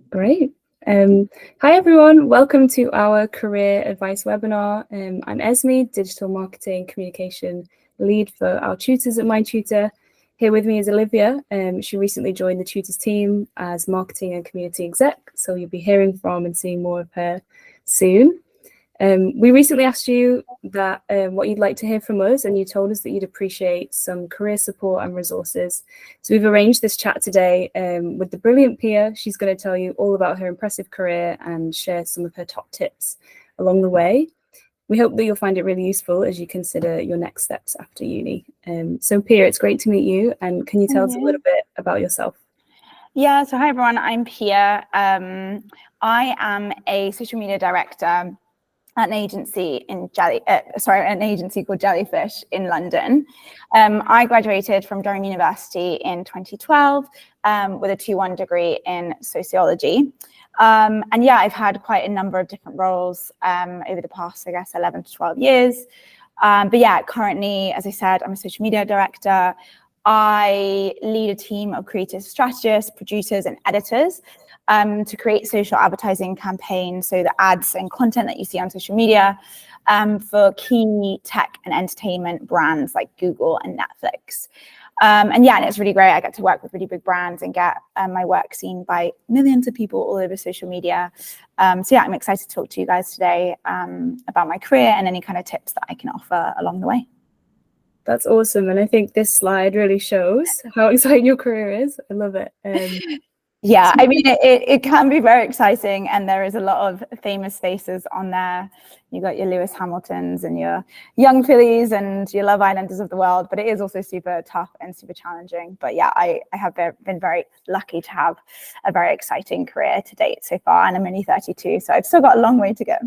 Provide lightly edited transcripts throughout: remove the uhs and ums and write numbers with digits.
Great. Hi everyone, welcome to our career advice webinar. I'm Esme, digital marketing communication lead for our tutors at MyTutor. Here with me is Olivia. She recently joined the tutors team as marketing and community exec, so you'll be hearing from and seeing more of her soon. We recently asked you that what you'd like to hear from us, and you told us that you'd appreciate some career support and resources. So we've arranged this chat today with the brilliant Pia. She's going to tell you all about her impressive career and share some of her top tips along the way. We hope that you'll find it really useful as you consider your next steps after uni. So Pia, it's great to meet you. And can you tell us a little bit about yourself? Yeah, so hi everyone, I'm Pia. I am a social media director at an agency an agency called Jellyfish in London. I graduated from Durham University in 2012 with a 2:1 degree in sociology. And yeah, I've had quite a number of different roles over the past, 11 to 12 years. But yeah, currently, as I said, I'm a social media director. I lead a team of creative strategists, producers, and editors to create social advertising campaigns, so the ads and content that you see on social media for key tech and entertainment brands like Google and Netflix. And it's really great. I get to work with really big brands and get my work seen by millions of people all over social media. I'm excited to talk to you guys today about my career and any kind of tips that I can offer along the way. That's awesome. And I think this slide really shows how exciting your career is. I love it. Yeah, I mean, it can be very exciting, and there is a lot of famous faces on there. You got your Lewis Hamiltons and your Young Phillies and your Love Islanders of the world, but it is also super tough and super challenging. But yeah, I have been very lucky to have a very exciting career to date so far, and I'm only 32, so I've still got a long way to go.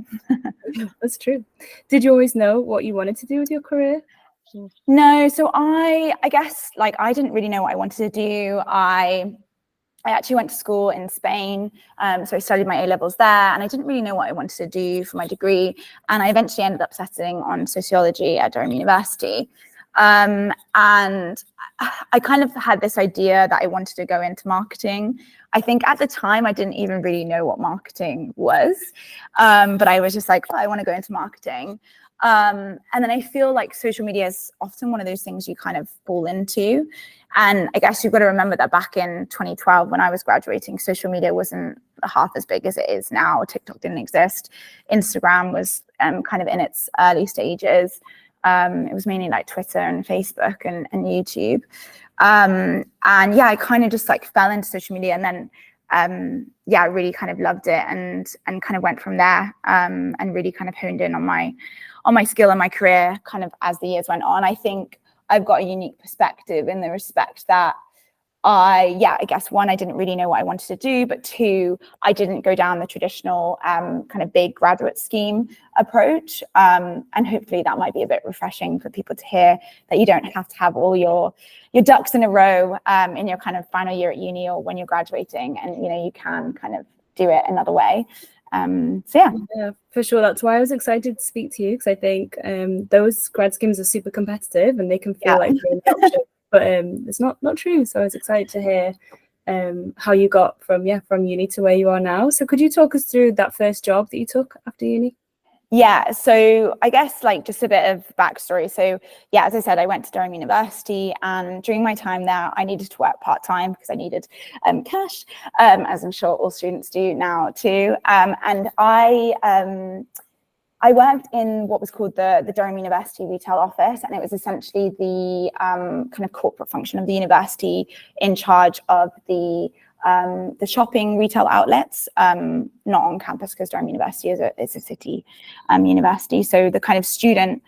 That's true. Did you always know what you wanted to do with your career? No, so I guess I didn't really know what I wanted to do. I actually went to school in Spain, so I studied my A-levels there, and I didn't really know what I wanted to do for my degree, and I eventually ended up settling on sociology at Durham University. And I kind of had this idea that I wanted to go into marketing. I think at the time I didn't even really know what marketing was, but I was just like, I want to go into marketing. And then I feel like social media is often one of those things you kind of fall into. And I guess you've got to remember that back in 2012, when I was graduating, social media wasn't half as big as it is now. TikTok didn't exist. Instagram was kind of in its early stages. It was mainly like Twitter and Facebook and YouTube. I kind of just fell into social media, and then I really kind of loved it and kind of went from there and really kind of honed in on my skill and my career kind of as the years went on. I think I've got a unique perspective in the respect that I guess one, I didn't really know what I wanted to do, but two, I didn't go down the traditional kind of big graduate scheme approach. And hopefully that might be a bit refreshing for people to hear, that you don't have to have all your ducks in a row in your kind of final year at uni or when you're graduating, and you can kind of do it another way. Yeah, for sure. That's why I was excited to speak to you, because I think those grad schemes are super competitive and they can feel like the only option, but it's not true. So I was excited to hear how you got from uni to where you are now. So could you talk us through that first job that you took after uni? Yeah, so I guess just a bit of backstory. So yeah, as I said, I went to Durham University, and during my time there, I needed to work part-time because I needed cash, as I'm sure all students do now too. And I worked in what was called the Durham University retail office, and it was essentially the kind of corporate function of the university in charge of the shopping retail outlets, not on campus because Durham University is a city university. So the kind of student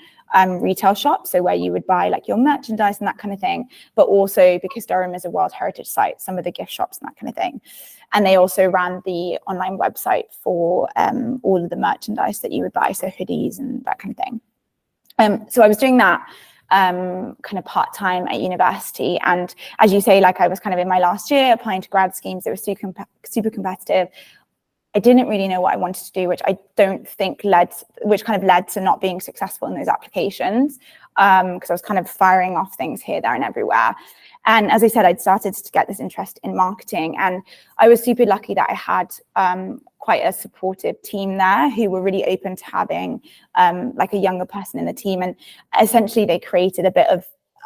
retail shop, so where you would buy your merchandise and that kind of thing, but also because Durham is a World Heritage Site, some of the gift shops and that kind of thing. And they also ran the online website for all of the merchandise that you would buy, so hoodies and that kind of thing. So I was doing that kind of part-time at university, and as you say, I was kind of in my last year applying to grad schemes. They were super competitive. I didn't really know what I wanted to do, which I don't think led to not being successful in those applications. because I was kind of firing off things here, there, and everywhere. And as I said, I'd started to get this interest in marketing, and I was super lucky that I had quite a supportive team there who were really open to having like a younger person in the team. And essentially they created a bit of,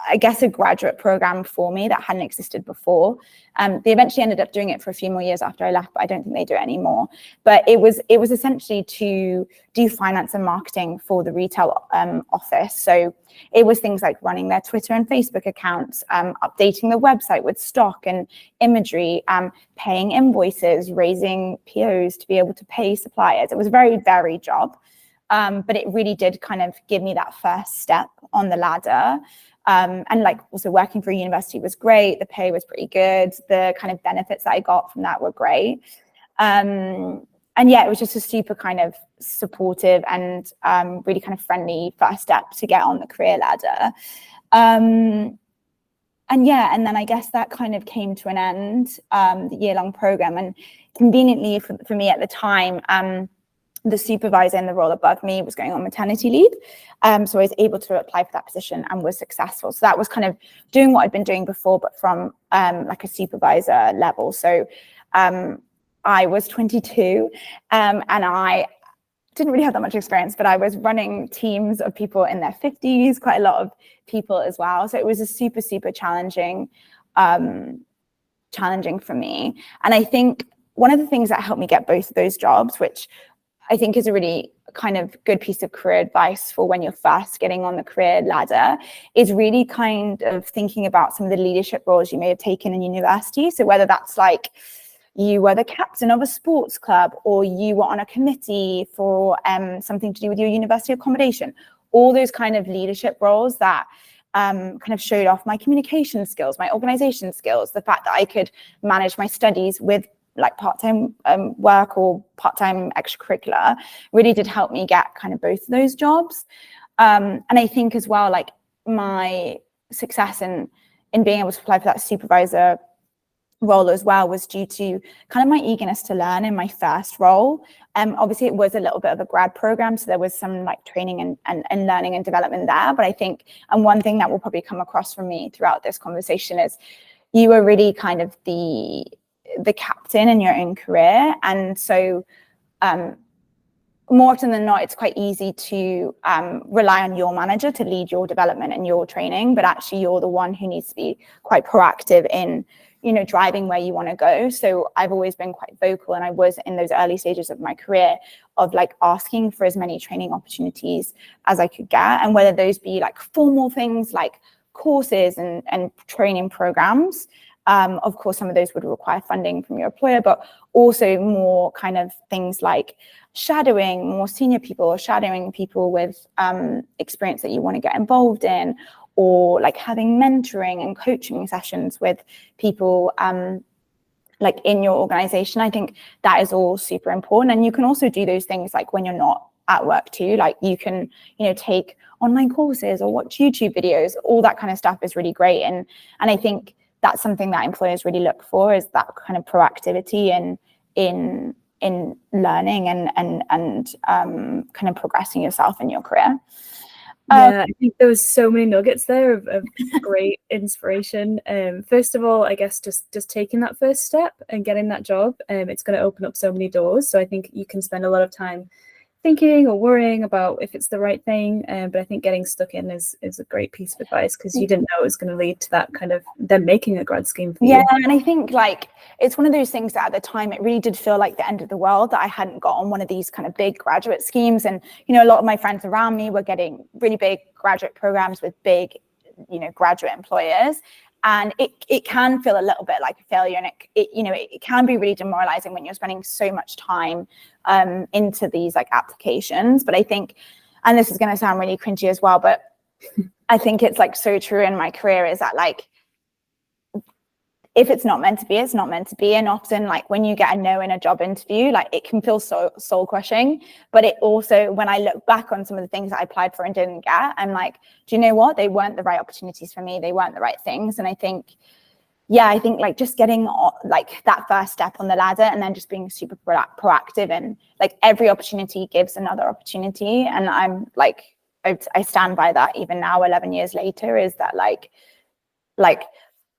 I guess, a graduate program for me that hadn't existed before. They eventually ended up doing it for a few more years after I left, but I don't think they do it anymore. But it was essentially to do finance and marketing for the retail office. So it was things like running their Twitter and Facebook accounts, updating the website with stock and imagery, paying invoices, raising POs to be able to pay suppliers. It was a very varied job, but it really did kind of give me that first step on the ladder. And like also working for a university was great. The pay was pretty good. The kind of benefits that I got from that were great. And yeah, it was just a super kind of supportive and really kind of friendly first step to get on the career ladder. And then I guess that kind of came to an end, the year-long program. And conveniently for me at the time, the supervisor in the role above me was going on maternity leave. So I was able to apply for that position and was successful. So that was kind of doing what I'd been doing before, but from like a supervisor level. So I was 22 and I didn't really have that much experience, but I was running teams of people in their 50s, quite a lot of people as well. So it was a super, super challenging for me. And I think one of the things that helped me get both of those jobs, which I think is a really kind of good piece of career advice for when you're first getting on the career ladder, is really kind of thinking about some of the leadership roles you may have taken in university. So whether that's like you were the captain of a sports club, or you were on a committee for something to do with your university accommodation, all those kind of leadership roles that kind of showed off my communication skills, my organization skills, the fact that I could manage my studies with like part-time work or part-time extracurricular, really did help me get kind of both of those jobs. And I think as well, like my success in being able to apply for that supervisor role as well was due to kind of my eagerness to learn in my first role. Obviously it was a little bit of a grad program, so there was some like training and learning and development there. But I think, and one thing that will probably come across from me throughout this conversation is you were really kind of the captain in your own career. And so more often than not, it's quite easy to rely on your manager to lead your development and your training, but actually you're the one who needs to be quite proactive in, you know, driving where you want to go. So I've always been quite vocal, and I was in those early stages of my career of like asking for as many training opportunities as I could get, and whether those be like formal things like courses and training programs. Of course, some of those would require funding from your employer, but also more kind of things like shadowing more senior people, or shadowing people with experience that you want to get involved in, or like having mentoring and coaching sessions with people like in your organization. I think that is all super important. And you can also do those things like when you're not at work too. Like you can, you know, take online courses or watch YouTube videos. All that kind of stuff is really great. And I think that's something that employers really look for, is that kind of proactivity in learning and kind of progressing yourself in your career. Yeah, I think there was so many nuggets there of great inspiration. First of all, I guess just taking that first step and getting that job, it's going to open up so many doors. So I think you can spend a lot of time thinking or worrying about if it's the right thing, but I think getting stuck in is a great piece of advice, because you didn't know it was going to lead to that kind of them making a grad scheme for you. Yeah, and I think like it's one of those things that at the time it really did feel like the end of the world that I hadn't got on one of these kind of big graduate schemes. And you know, a lot of my friends around me were getting really big graduate programs with big, you know, graduate employers. And it can feel a little bit like a failure, and it can be really demoralizing when you're spending so much time into these like applications. But I think, and this is going to sound really cringy as well, but I think it's like so true in my career, is that like if it's not meant to be, it's not meant to be. And often like when you get a no in a job interview, like it can feel so soul crushing. But it also, when I look back on some of the things that I applied for and didn't get, I'm like, do you know what? They weren't the right opportunities for me. They weren't the right things. And I think like just getting like that first step on the ladder, and then just being super proactive, and like every opportunity gives another opportunity. And I'm like I stand by that even now, 11 years later, is that like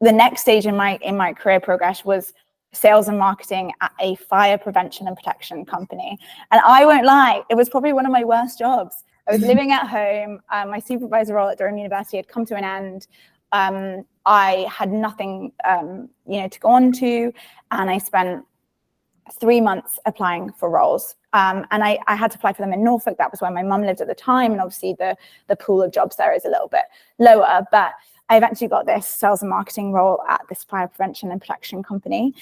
the next stage in my career progress was sales and marketing at a fire prevention and protection company. And I won't lie, it was probably one of my worst jobs. I was living at home. My supervisor role at Durham University had come to an end. I had nothing, to go on to, and I spent 3 months applying for roles. And I had to apply for them in Norfolk. That was where my mum lived at the time. And obviously the pool of jobs there is a little bit lower, but I eventually got this sales and marketing role at this fire prevention and protection company.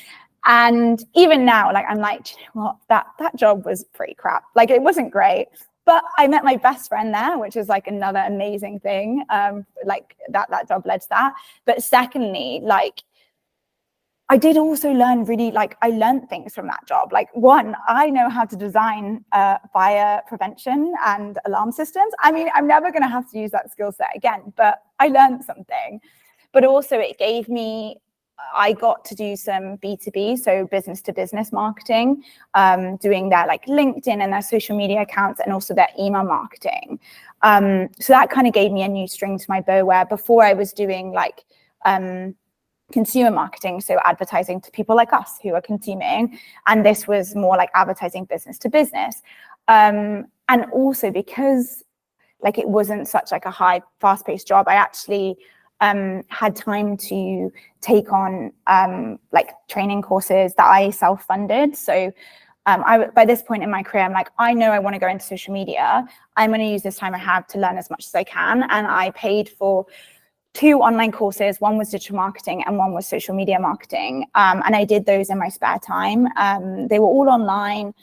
And even now, like, I'm like, you know what, that job was pretty crap. Like, it wasn't great, but I met my best friend there, which is like another amazing thing. Like that job led to that. But secondly, like, I did also learn I learned things from that job. Like, one, I know how to design fire prevention and alarm systems. I mean, I'm never going to have to use that skill set again, but I learned something. But also it gave me, I got to do some B2B, so business to business marketing, doing their like LinkedIn and their social media accounts, and also their email marketing. So that kind of gave me a new string to my bow, where before I was doing like, consumer marketing, so advertising to people like us who are consuming, and this was more like advertising business to business. And also because like it wasn't such like a high fast-paced job, I actually had time to take on like training courses that I self-funded. So by this point in my career, I'm like, I know I want to go into social media. I'm going to use this time I have to learn as much as I can. And I paid for 2 online courses. One was digital marketing and one was social media marketing. And I did those in my spare time. They were all online.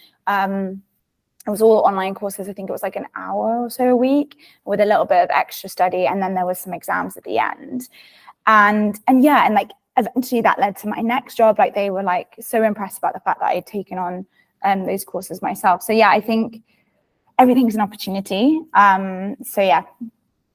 It was all online courses. I think it was like an hour or so a week with a little bit of extra study. And then there was some exams at the end. And like eventually that led to my next job. Like, they were like so impressed about the fact that I had taken on those courses myself. So yeah, I think everything's an opportunity. So yeah.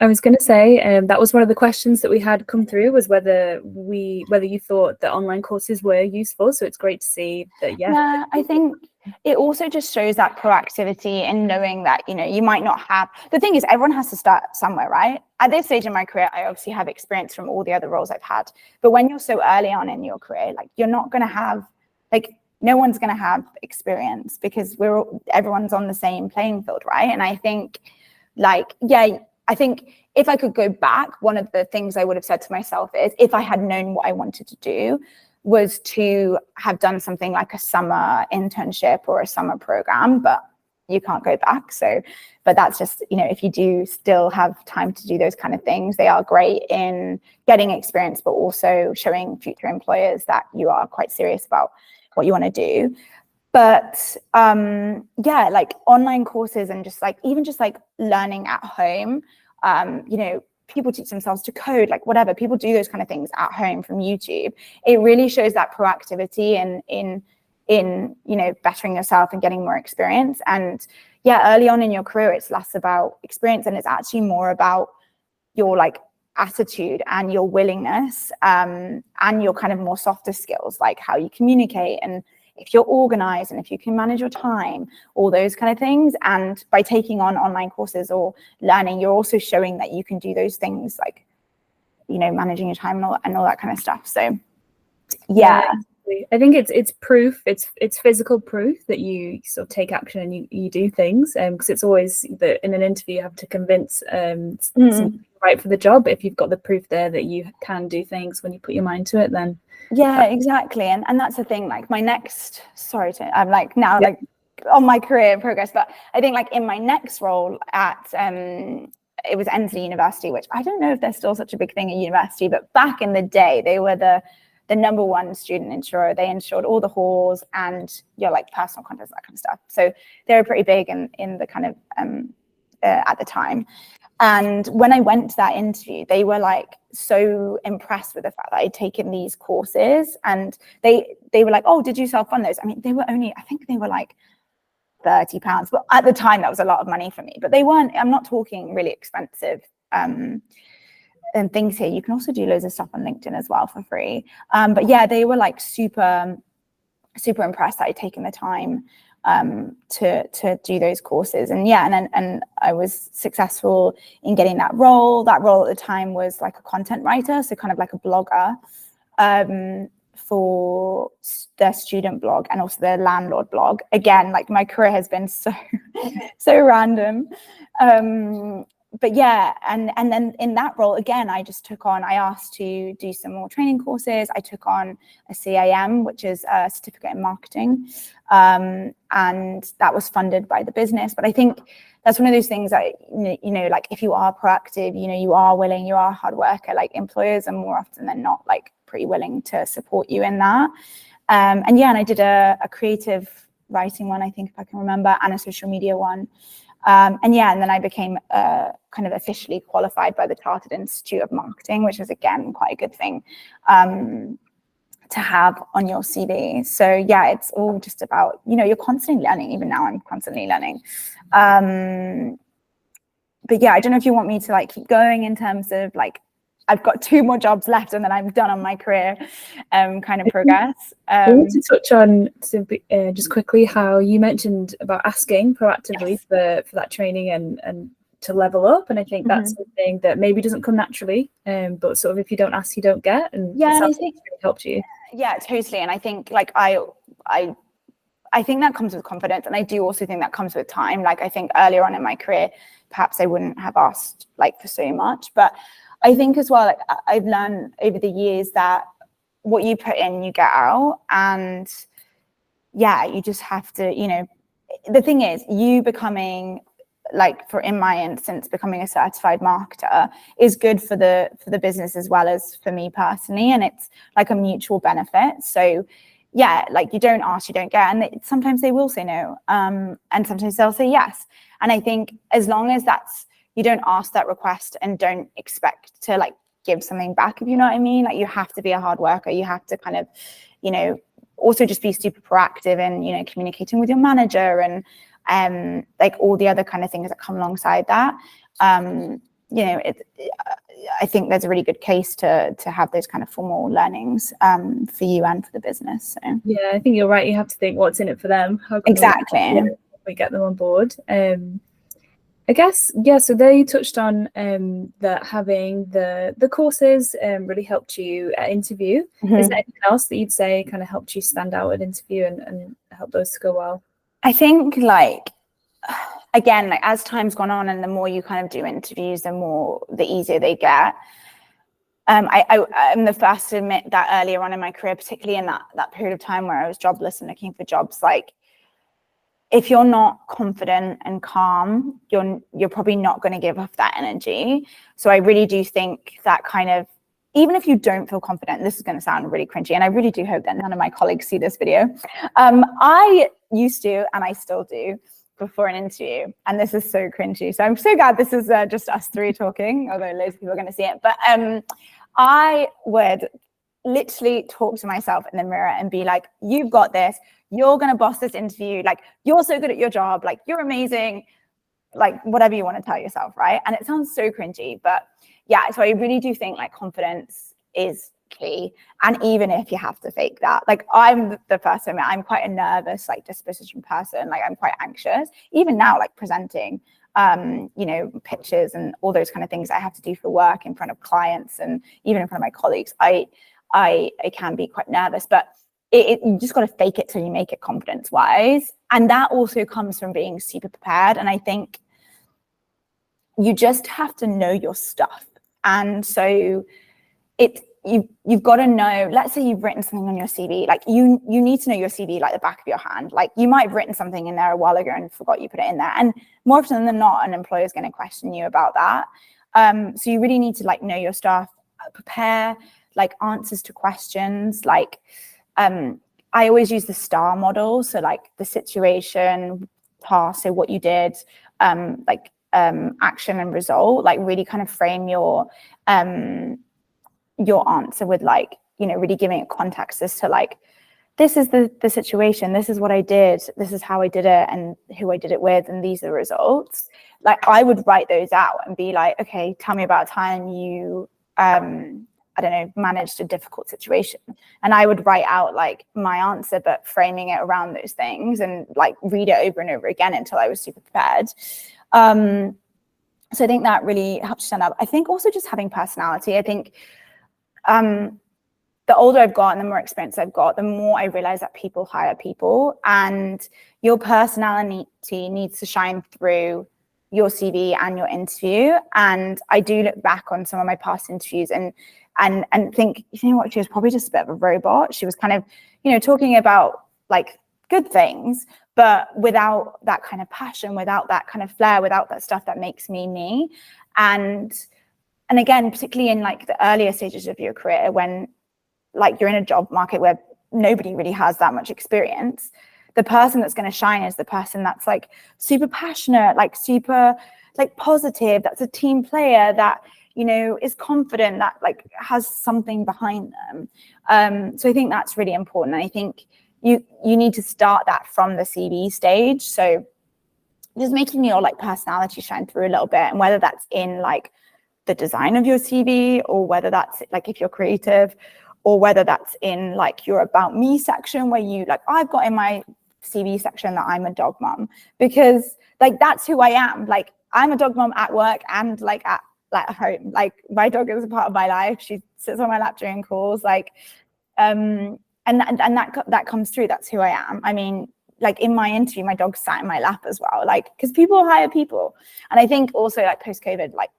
I was going to say that was one of the questions that we had come through, was whether you thought that online courses were useful. So it's great to see that. Yeah, I think it also just shows that proactivity and knowing that, you know, you might not have, the thing is, everyone has to start somewhere, right? At this stage in my career, I obviously have experience from all the other roles I've had. But when you're so early on in your career, like, you're not going to have, like, no one's going to have experience, because everyone's on the same playing field, right? And I think, like, yeah, I think if I could go back, one of the things I would have said to myself is, if I had known what I wanted to do, was to have done something like a summer internship or a summer program, but you can't go back. So, but that's just, you know, if you do still have time to do those kind of things, they are great in getting experience, but also showing future employers that you are quite serious about what you want to do. But yeah, like online courses and just like, even just like learning at home, you know, people teach themselves to code, like whatever, people do those kind of things at home from YouTube. It really shows that proactivity in you know, bettering yourself and getting more experience. And yeah, early on in your career, it's less about experience and it's actually more about your like attitude and your willingness, and your kind of more softer skills, like how you communicate, and if you're organized, and if you can manage your time, all those kind of things. And by taking on online courses or learning, you're also showing that you can do those things, like, you know, managing your time and all that kind of stuff. So yeah. I think it's proof, it's physical proof that you sort of take action and you do things, because it's always that in an interview you have to convince somebody right for the job. If you've got the proof there that you can do things when you put your mind to it, then yeah, exactly. And that's the thing, like my next, I'm like now like on my career in progress, but I think like in my next role at it was Ensley University, which I don't know if there's still such a big thing at university, but back in the day they were the number one student insurer. They insured all the halls and your like personal contents, that kind of stuff. So they were pretty big in the kind of at the time. And when I went to that interview, they were like so impressed with the fact that I'd taken these courses, and they were like, oh, did you self-fund those? I mean, they were only, I think they were like £30, but at the time that was a lot of money for me. But they weren't, I'm not talking really expensive and things here. You can also do loads of stuff on LinkedIn as well for free. But yeah, they were like super impressed that I'd taken the time to do those courses. And and I was successful in getting that role. That role at the time was like a content writer, so kind of like a blogger, for their student blog and also their landlord blog. Again, like my career has been so random. But yeah, and then in that role, again, I asked to do some more training courses. I took on a CIM, which is a certificate in marketing. And that was funded by the business. But I think that's one of those things that, like if you are proactive, you are willing, you are a hard worker, like employers are more often than not like pretty willing to support you in that. And I did a creative writing one, I think, if I can remember, and a social media one. And then I became kind of officially qualified by the Chartered Institute of Marketing, which is again quite a good thing to have on your CV. So yeah, it's all just about, you're constantly learning. Even now I'm constantly learning. But yeah, I don't know if you want me to like keep going in terms of like, I've got 2 more jobs left and then I'm done on my career kind of progress. I want to touch on just quickly how you mentioned about asking proactively for that training and to level up. And I think that's something that maybe doesn't come naturally, but sort of if you don't ask, you don't get. And yeah, I think it really helped you. Yeah, totally. And I think like I think that comes with confidence. And I do also think that comes with time. Like I think earlier on in my career, perhaps I wouldn't have asked like for so much, but I think as well, like I've learned over the years that what you put in, you get out. And yeah, you just have to, the thing is, you becoming like, in my instance, becoming a certified marketer is good for the business as well as for me personally. And it's like a mutual benefit. So yeah, like you don't ask, you don't get. And sometimes they will say no. And sometimes they'll say yes. And I think as long as you don't ask that request and don't expect to like give something back, if you know what I mean. Like you have to be a hard worker. You have to kind of, also just be super proactive in, communicating with your manager and like all the other kind of things that come alongside that. I think there's a really good case to have those kind of formal learnings for you and for the business. So yeah, I think you're right. You have to think what's in it for them. How can exactly we get them on board? I guess, yeah, so there you touched on that having the courses really helped you at interview. Is there anything else that you'd say kind of helped you stand out at interview and help those to go well? I think like, again, like as time's gone on and the more you kind of do interviews, the easier they get. I'm the first to admit that earlier on in my career, particularly in that period of time where I was jobless and looking for jobs, like if you're not confident and calm, you're probably not going to give off that energy. So I really do think that kind of, even if you don't feel confident, this is going to sound really cringy, and I really do hope that none of my colleagues see this video. I used to, and I still do, before an interview, and this is so cringy. So I'm so glad this is just us 3 talking, although loads of people are going to see it. But I would literally talk to myself in the mirror and be like, you've got this. You're going to boss this interview. Like, you're so good at your job. Like, you're amazing. Like, whatever you want to tell yourself, right? And it sounds so cringy, but yeah, so I really do think like confidence is key. And even if you have to fake that, like I'm the first time, I'm quite a nervous, like disposition person. Like I'm quite anxious, even now, like presenting, pitches and all those kind of things I have to do for work in front of clients and even in front of my colleagues. I can be quite nervous, but you just got to fake it till you make it confidence wise. And that also comes from being super prepared. And I think you just have to know your stuff. And so you've got to know, let's say you've written something on your CV, like you need to know your CV like the back of your hand. Like you might have written something in there a while ago and forgot you put it in there. And more often than not, an employer is going to question you about that. So you really need to like know your stuff, prepare like answers to questions. Like I always use the STAR model. So like the situation, task, so what you did, action and result, like really kind of frame your answer with like, really giving it context as to like, this is the situation, this is what I did, this is how I did it and who I did it with, and these are the results. Like I would write those out and be like, okay, tell me about a time you I don't know, managed a difficult situation. And I would write out like my answer, but framing it around those things and like read it over and over again until I was super prepared. So I think that really helped stand up. I think also just having personality. I think the older I've got and the more experience I've got, the more I realize that people hire people, and your personality needs to shine through your CV and your interview. And I do look back on some of my past interviews and think, you know what, she was probably just a bit of a robot. She was kind of, you know, talking about like good things, but without that kind of passion, without that kind of flair, without that stuff that makes me me. And again, particularly in like the earlier stages of your career, when like you're in a job market where nobody really has that much experience, the person that's going to shine is the person that's like super passionate, like super like positive, that's a team player, that, you know, is confident, that like has something behind them. So I think that's really important. I think you need to start that from the CV stage. So just making your like personality shine through a little bit, and whether that's in like the design of your CV, or whether that's like if you're creative, or whether that's in like your about me section, where you like, I've got in my CV section that I'm a dog mom, because like that's who I am. Like I'm a dog mom at work and like at home. Like my dog is a part of my life. She sits on my lap during calls. Like and that comes through. That's who I am. I mean, like in my interview, my dog sat in my lap as well. Like, because people hire people, and I think also like post COVID, like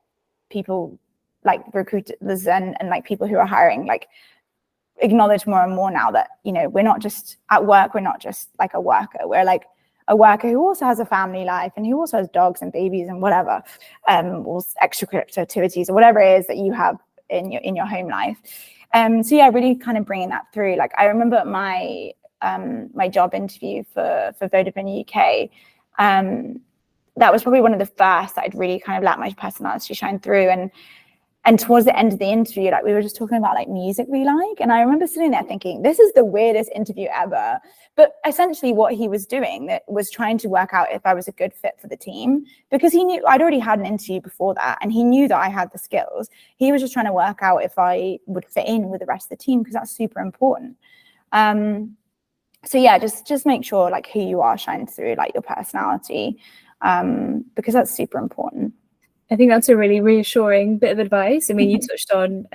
people like recruiters and like people who are hiring like acknowledge more and more now that, you know, we're not just at work, we're not just like a worker, we're like a worker who also has a family life and who also has dogs and babies and whatever, or extracurricular activities or whatever it is that you have in your home life. So yeah, really kind of bringing that through. Like I remember my my job interview for Vodafone UK, that was probably one of the first that I'd really kind of let my personality shine through. And towards the end of the interview, like we were just talking about like music we like. And I remember sitting there thinking, this is the weirdest interview ever. But essentially what he was doing that was trying to work out if I was a good fit for the team, because he knew I'd already had an interview before that. And he knew that I had the skills. He was just trying to work out if I would fit in with the rest of the team, because that's super important. So yeah, just make sure like who you are shines through, like your personality, because that's super important. I think that's a really reassuring bit of advice. I mean, you touched on,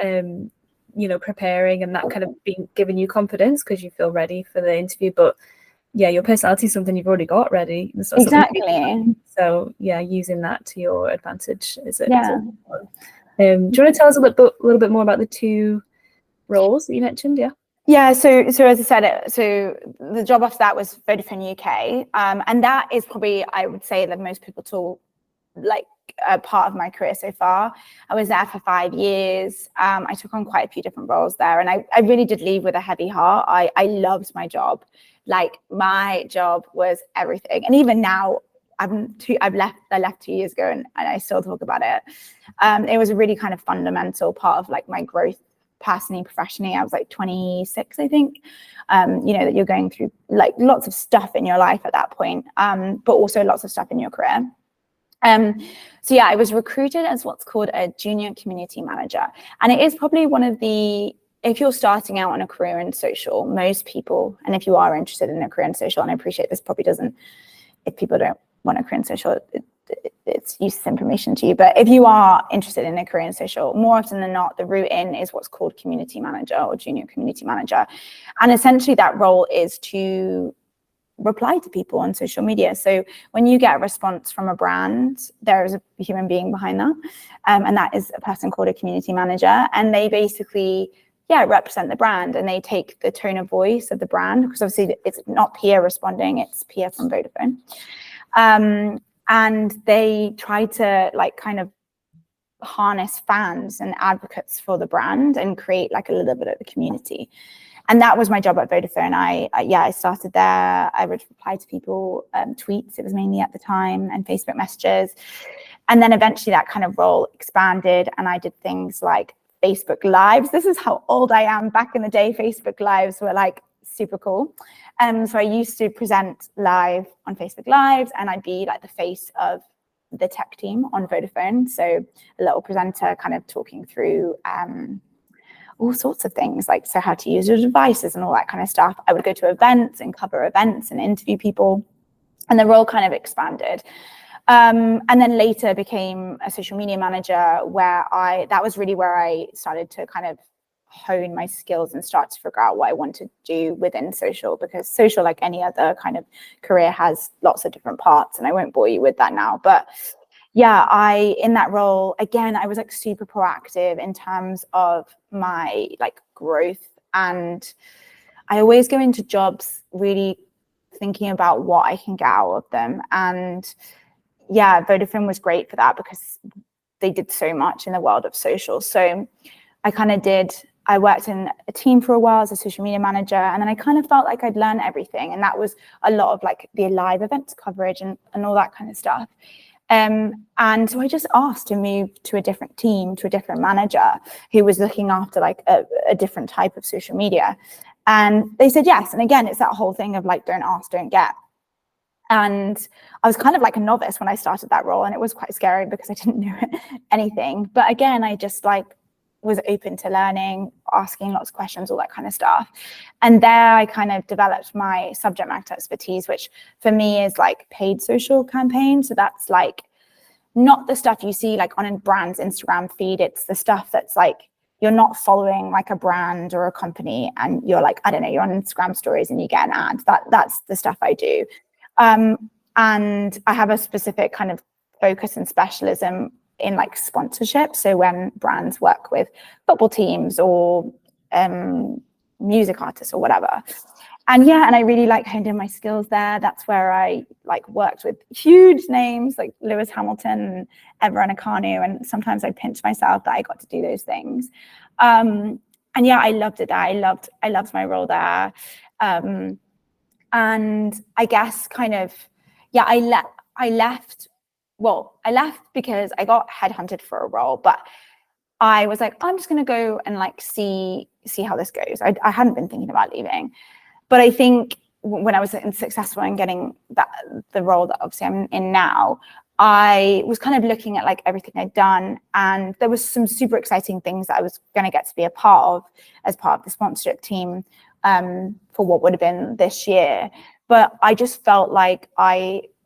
you know, preparing and that kind of being giving you confidence because you feel ready for the interview. But yeah, your personality is something you've already got ready. Exactly. So yeah, using that to your advantage is it? Yeah. Do you want to tell us a little bit more about the two roles that you mentioned? Yeah. Yeah, so as I said, so the job after that was Vodafone UK, and that is probably, I would say, the most pivotal like part of my career so far. I was there for 5 years. I took on quite a few different roles there, and I really did leave with a heavy heart. I loved my job. Like my job was everything, and even now I left 2 years ago, and I still talk about it. It was a really kind of fundamental part of like my growth personally, professionally. I was like 26, I think. You know, that you're going through like lots of stuff in your life at that point, but also lots of stuff in your career. So yeah, I was recruited as what's called a junior community manager. And it is probably one of the, if you're starting out on a career in social, most people, and if you are interested in a career in social, and I appreciate this probably doesn't, if people don't want a career in social, it's useless information to you. But if you are interested in a career in social, more often than not, the route in is what's called community manager or junior community manager. And essentially that role is to reply to people on social media. So when you get a response from a brand, there is a human being behind that. And that is a person called a community manager. And they basically, represent the brand, and they take the tone of voice of the brand, because obviously it's not Pia responding, it's Pia from Vodafone. And they try to like kind of harness fans and advocates for the brand and create like a little bit of a community. And that was my job at Vodafone. I started there. I would reply to people, tweets, it was mainly at the time, and Facebook messages. And then eventually that kind of role expanded, and I did things like Facebook Lives. This is how old I am. Back in the day, Facebook Lives were like super cool. So I used to present live on Facebook Lives, and I'd be like the face of the tech team on Vodafone. So a little presenter kind of talking through all sorts of things, like so how to use your devices and all that kind of stuff. I would go to events and cover events and interview people, and the role kind of expanded. And then later became a social media manager, where that was really where I started to kind of hone my skills and start to figure out what I want to do within social, because social, like any other kind of career, has lots of different parts, and I won't bore you with that now. But yeah, in that role, again, I was like super proactive in terms of my like growth, and I always go into jobs really thinking about what I can get out of them. And yeah, Vodafone was great for that because they did so much in the world of social. So I worked in a team for a while as a social media manager, and then I kind of felt like I'd learned everything. And that was a lot of like the live events coverage and all that kind of stuff. And so I just asked to move to a different team, to a different manager who was looking after like a different type of social media. And they said yes. And again, it's that whole thing of like, don't ask, don't get. And I was kind of like a novice when I started that role, and it was quite scary because I didn't know anything. But again, I just like was open to learning, asking lots of questions, all that kind of stuff. And there I kind of developed my subject matter expertise, which for me is like paid social campaigns. So that's like not the stuff you see like on a brand's Instagram feed. It's the stuff that's like, you're not following like a brand or a company, and you're like, I don't know, you're on Instagram stories and you get an ad. That's the stuff I do. And I have a specific kind of focus and specialism in like sponsorship. So when brands work with football teams or music artists or whatever. And yeah, and I really like honed in my skills there. That's where I like worked with huge names like Lewis Hamilton and Eva Raducanu. And sometimes I pinch myself that I got to do those things. And yeah, I loved it there. I loved my role there. And I guess kind of, yeah, I left because I got headhunted for a role, but I was like, I'm just going to go and like see how this goes. I hadn't been thinking about leaving, but I think when I was successful in getting the role that obviously I'm in now, I was kind of looking at like everything I'd done, and there was some super exciting things that I was going to get to be a part of as part of the sponsorship team for what would have been this year. But I just felt like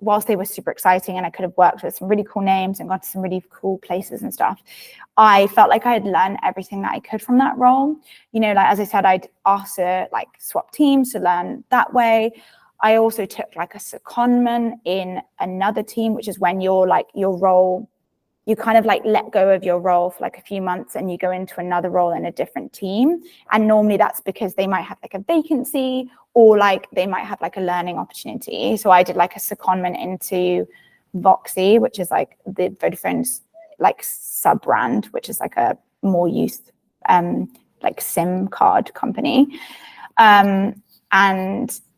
whilst they were super exciting and I could have worked with some really cool names and gone to some really cool places and stuff, I felt like I had learned everything that I could from that role. You know, like, as I said, I'd asked to like swap teams to learn that way. I also took like a secondment in another team, which is when you're like your role, you kind of like let go of your role for like a few months and you go into another role in a different team. And normally that's because they might have like a vacancy, or like they might have like a learning opportunity. So I did like a secondment into Voxy, which is like the Vodafone's like sub brand, which is like a more youth like SIM card company. And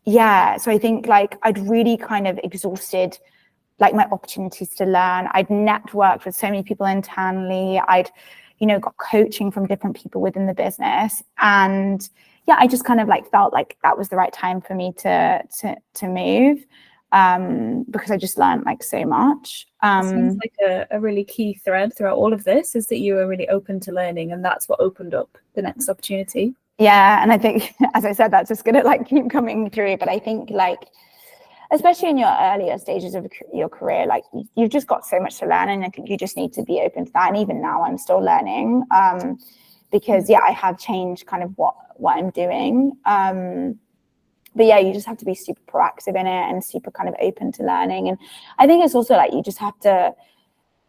yeah, so I think like I'd really kind of exhausted like my opportunities to learn. I'd networked with so many people internally. I'd, you know, got coaching from different people within the business. And yeah, I just kind of like felt like that was the right time for me to move, because I just learned like so much. It seems like a really key thread throughout all of this is that you were really open to learning, and that's what opened up the next opportunity. Yeah, and I think, as I said, that's just gonna like keep coming through. But I think like, especially in your earlier stages of your career, like you've just got so much to learn, and I think you just need to be open to that. And even now I'm still learning, because yeah, I have changed kind of what I'm doing. But yeah, you just have to be super proactive in it and super kind of open to learning. And I think it's also like you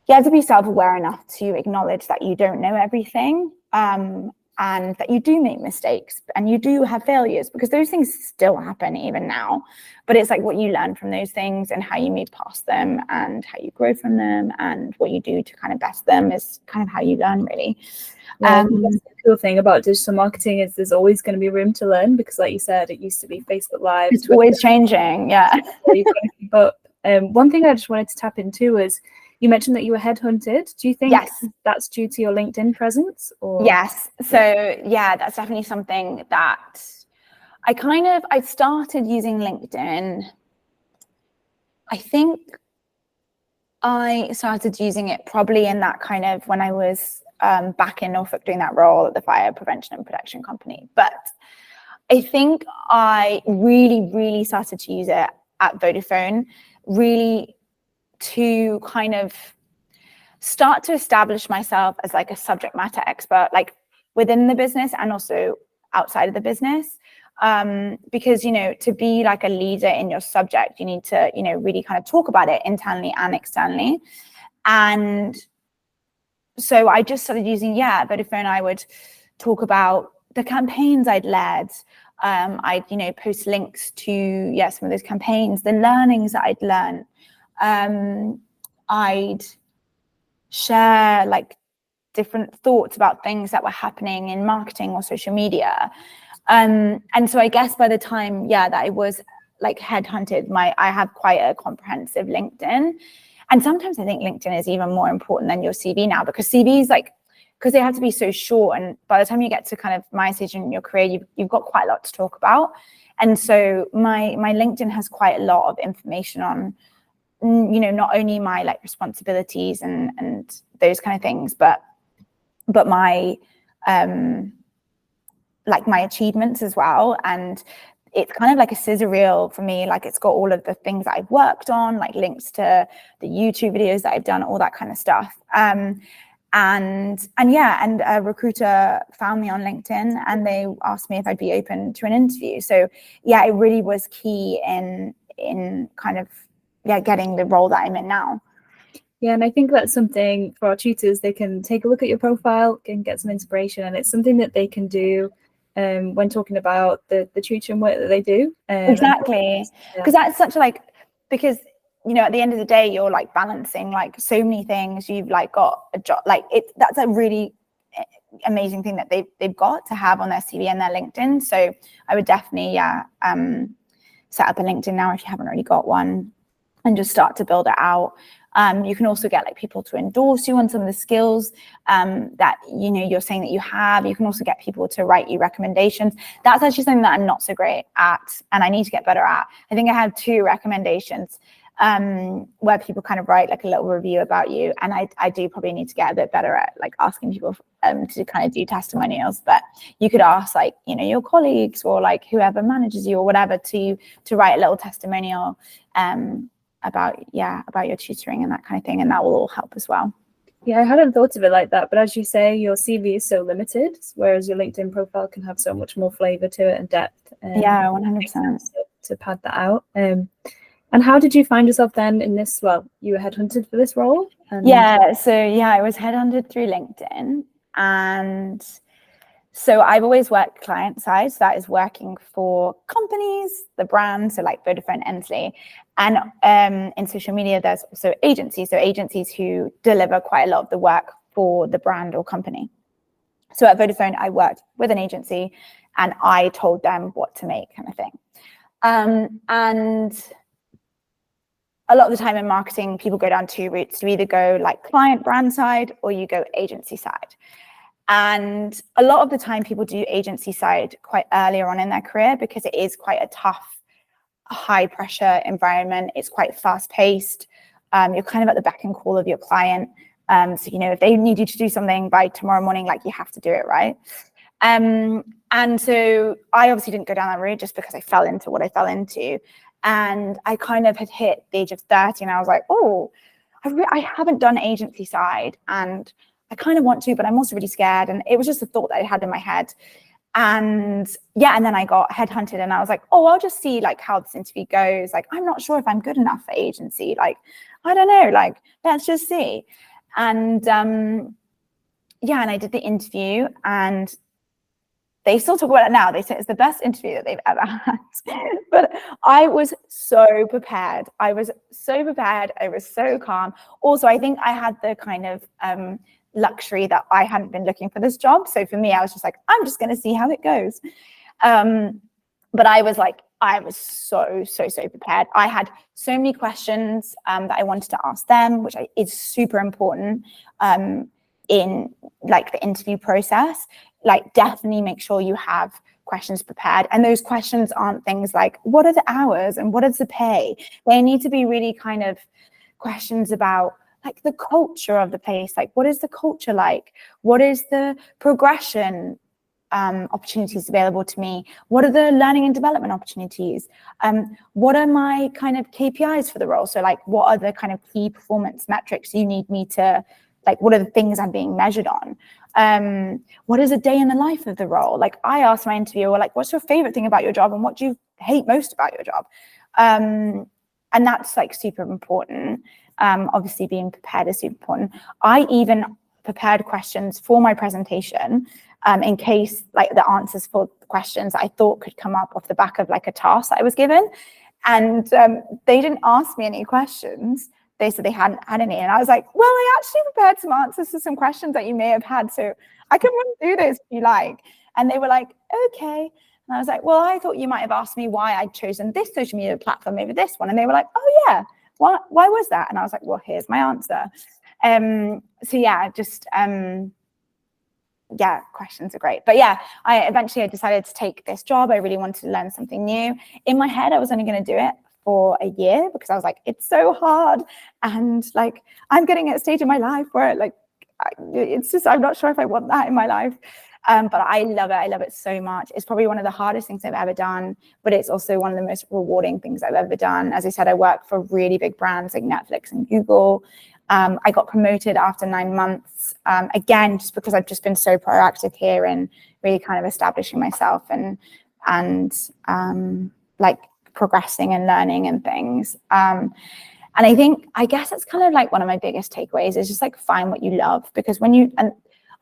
have to be self-aware enough to acknowledge that you don't know everything. And that you do make mistakes and you do have failures, because those things still happen even now. But it's like what you learn from those things and how you move past them and how you grow from them and what you do to kind of best them is kind of how you learn, really. That's the cool thing about digital marketing is there's always going to be room to learn, because like you said, it used to be Facebook Live. It's always changing, yeah. You've got to keep up. One thing I just wanted to tap into is, you mentioned that you were headhunted. Do you think that's due to your LinkedIn presence? Or? Yes. So yeah, that's definitely something that I started using LinkedIn. I think I started using it probably in that kind of when I was back in Norfolk doing that role at the fire prevention and protection company. But I think I really started to use it at Vodafone, really to kind of start to establish myself as like a subject matter expert, like within the business and also outside of the business. Because, you know, to be like a leader in your subject, you need to, you know, really kind of talk about it internally and externally. And so I just started using, Vodafone. I would talk about the campaigns I'd led. I'd, you know, post links to, some of those campaigns, the learnings that I'd learned. I'd share like different thoughts about things that were happening in marketing or social media. And so I guess by the time, that I was like headhunted, I have quite a comprehensive LinkedIn. And sometimes I think LinkedIn is even more important than your CV now, because CVs, like, because they have to be so short. And by the time you get to kind of my stage in your career, you've got quite a lot to talk about. And so my LinkedIn has quite a lot of information on, you know, not only my like responsibilities and those kind of things, but my like my achievements as well. And it's kind of like a scissor reel for me. Like, it's got all of the things that I've worked on, like links to the YouTube videos that I've done, all that kind of stuff. And a recruiter found me on LinkedIn and they asked me if I'd be open to an interview. So it really was key in kind of getting the role that I'm in now. Yeah, and I think that's something for our tutors. They can take a look at your profile and get some inspiration, and it's something that they can do when talking about the tutoring work that they do. Exactly, because that's such like, because, you know, at the end of the day, you're like balancing like so many things. You've like got a job, like that's a really amazing thing that they've got to have on their CV and their LinkedIn. So I would definitely set up a LinkedIn now if you haven't already got one, and just start to build it out. You can also get like people to endorse you on some of the skills that, you know, you're saying that you have. You can also get people to write you recommendations. That's actually something that I'm not so great at, and I need to get better at. I think I have 2 recommendations where people kind of write like a little review about you, and I do probably need to get a bit better at like asking people to kind of do testimonials. But you could ask, like, you know, your colleagues or like whoever manages you or whatever to write a little testimonial about your tutoring and that kind of thing, and that will all help as well. Yeah, I hadn't thought of it like that, but as you say, your CV is so limited, whereas your LinkedIn profile can have so much more flavor to it and depth. 100% to pad that out. And how did you find yourself then in this? Well, you were headhunted for this role. I was headhunted through LinkedIn, and so I've always worked client side, so that is working for companies, the brand, so like Vodafone, Ensley. And in social media, there's also agencies, so agencies who deliver quite a lot of the work for the brand or company. So at Vodafone, I worked with an agency and I told them what to make, kind of thing. And a lot of the time in marketing, people go down 2 routes. You either go like client brand side or you go agency side. And a lot of the time people do agency side quite earlier on in their career, because it is quite a tough, high pressure environment. It's quite fast paced. You're kind of at the beck and call of your client. So, you know, if they need you to do something by tomorrow morning, like, you have to do it, right? And so I obviously didn't go down that route just because I fell into what I fell into. And I kind of had hit the age of 30 and I was like, I haven't done agency side and I kind of want to, but I'm also really scared. And it was just a thought that I had in my head. And and then I got headhunted and I was like, I'll just see like how this interview goes. Like, I'm not sure if I'm good enough for agency. Like, I don't know, like, let's just see. And and I did the interview and they still talk about it now. They say it's the best interview that they've ever had. But I was so prepared. I was so calm. Also, I think I had the kind of luxury that I hadn't been looking for this job. So for me, I was just like, I'm just going to see how it goes. But I was so prepared. I had so many questions that I wanted to ask them, which is super important in like the interview process. Like, definitely make sure you have questions prepared. And those questions aren't things like, what are the hours and what is the pay? They need to be really kind of questions about like the culture of the place. Like, what is the culture like? What is the progression opportunities available to me? What are the learning and development opportunities? What are my kind of KPIs for the role? So like, what are the kind of key performance metrics you need me to, like, what are the things I'm being measured on? What is a day in the life of the role? Like, I asked my interviewer, like, what's your favorite thing about your job and what do you hate most about your job? And that's like super important. Obviously being prepared is super important. I even prepared questions for my presentation in case like the answers for the questions I thought could come up off the back of like a task that I was given. And they didn't ask me any questions. They said they hadn't had any. And I was like, well, I actually prepared some answers to some questions that you may have had. So I can run through those if you like. And they were like, okay. And I was like, well, I thought you might have asked me why I'd chosen this social media platform over this one. And they were like, oh yeah, why was that? And I was like, well, here's my answer. So yeah, just, yeah, questions are great. But yeah, I decided to take this job. I really wanted to learn something new. In my head, I was only going to do it for a year because I was like, it's so hard. And like, I'm getting at a stage in my life where like, it's just, I'm not sure if I want that in my life. But I love it. I love it so much. It's probably one of the hardest things I've ever done, but it's also one of the most rewarding things I've ever done. As I said, I work for really big brands like Netflix and Google. I got promoted after 9 months, again, just because I've just been so proactive here and really kind of establishing myself and like progressing and learning and things. And I guess it's kind of like one of my biggest takeaways is just like find what you love, because and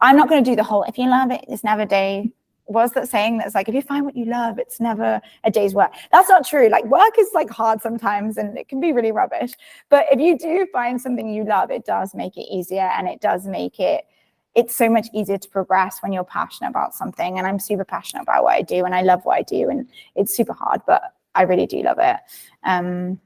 I'm not going to do the whole, if you love it, it's never a day. What's that saying that's like, if you find what you love, it's never a day's work? That's not true. Like, work is like hard sometimes and it can be really rubbish. But if you do find something you love, it does make it easier, and it does make it's so much easier to progress when you're passionate about something. And I'm super passionate about what I do and I love what I do, and it's super hard, but I really do love it.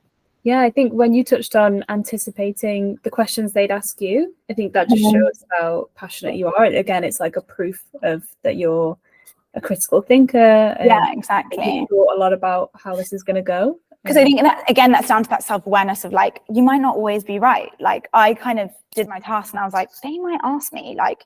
Yeah, I think when you touched on anticipating the questions they'd ask you, I think that just shows how passionate you are. Again, it's like a proof of that you're a critical thinker. Yeah, exactly. You thought a lot about how this is going to go. Because I think that, again, that's down to that self-awareness of like, you might not always be right. Like, I kind of did my task and I was like, they might ask me like